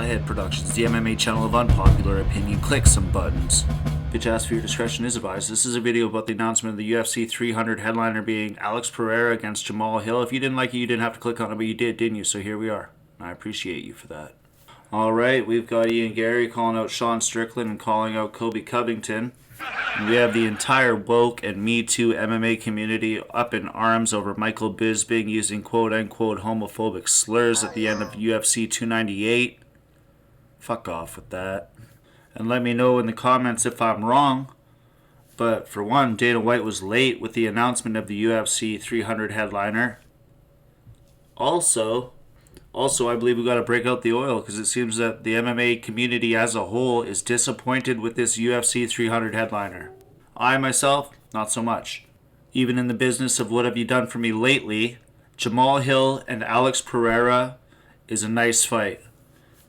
Ahead Productions, the MMA channel of unpopular opinion. Click some buttons. Bitch ass for your discretion is advised. This is a video about the announcement of the UFC 300 headliner being Alex Pereira against Jamal Hill. If you didn't like it, you didn't have to click on it, but you did, didn't you? So here we are. I appreciate you for that. Alright, we've got Ian Gary calling out Sean Strickland and calling out Kobe Covington. And we have the entire woke and Me Too MMA community up in arms over Michael Bisping using quote-unquote homophobic slurs at the end of UFC 298. Fuck off with that. And let me know in the comments if I'm wrong. But for one, Dana White was late with the announcement of the UFC 300 headliner. Also, I believe we got to break out the oil because it seems that the MMA community as a whole is disappointed with this UFC 300 headliner. I myself, not so much. Even in the business of what have you done for me lately, Jamal Hill and Alex Pereira is a nice fight.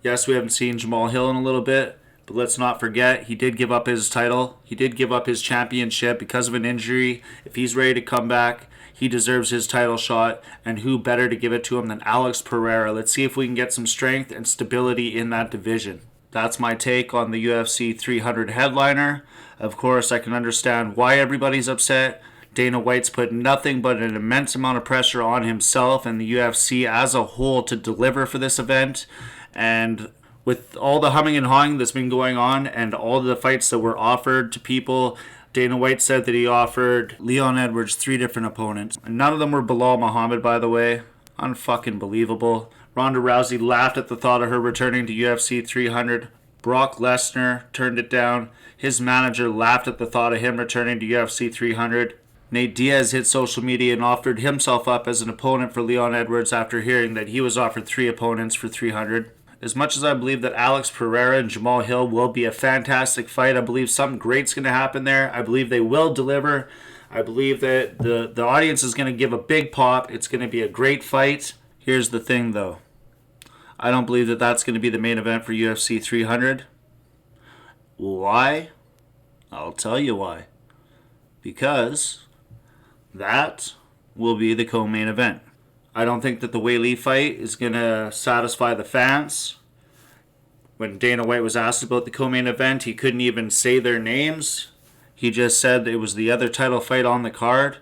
Yes, we haven't seen Jamal Hill in a little bit, but let's not forget he did give up his title. He did give up his championship because of an injury. If he's ready to come back, he deserves his title shot, and who better to give it to him than Alex Pereira? Let's see if we can get some strength and stability in that division. That's my take on the UFC 300 headliner. Of course, I can understand why everybody's upset. Dana White's put nothing but an immense amount of pressure on himself and the UFC as a whole to deliver for this event. And with all the humming and hawing that's been going on and all the fights that were offered to people, Dana White said that he offered Leon Edwards 3 different opponents. And none of them were Bilal Muhammad, by the way. Unfucking believable. Ronda Rousey laughed at the thought of her returning to UFC 300. Brock Lesnar turned it down. His manager laughed at the thought of him returning to UFC 300. Nate Diaz hit social media and offered himself up as an opponent for Leon Edwards after hearing that he was offered 3 opponents for 300. As much as I believe that Alex Pereira and Jamal Hill will be a fantastic fight, I believe something great's going to happen there. I believe they will deliver. I believe that the audience is going to give a big pop. It's going to be a great fight. Here's the thing, though. I don't believe that that's going to be the main event for UFC 300. Why? I'll tell you why. Because that will be the co-main event. I don't think that the Weili fight is going to satisfy the fans. When Dana White was asked about the co-main event, he couldn't even say their names. He just said it was the other title fight on the card.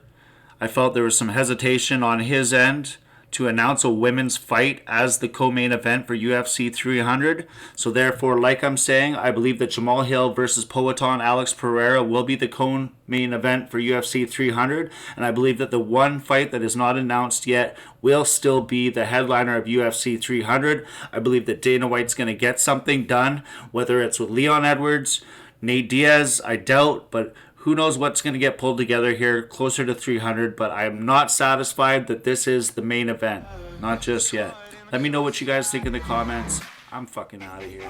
I felt there was some hesitation on his end to announce a women's fight as the co-main event for UFC 300. So therefore, like I'm saying, I believe that Jamal Hill versus Poatan Alex Pereira will be the co-main event for UFC 300. And I believe that the one fight that is not announced yet will still be the headliner of UFC 300. I believe that Dana White's going to get something done, whether it's with Leon Edwards, Nate Diaz, I doubt, but who knows what's going to get pulled together here closer to 300, but I am not satisfied that this is the main event. Not just yet. Let me know what you guys think in the comments. I'm fucking out of here.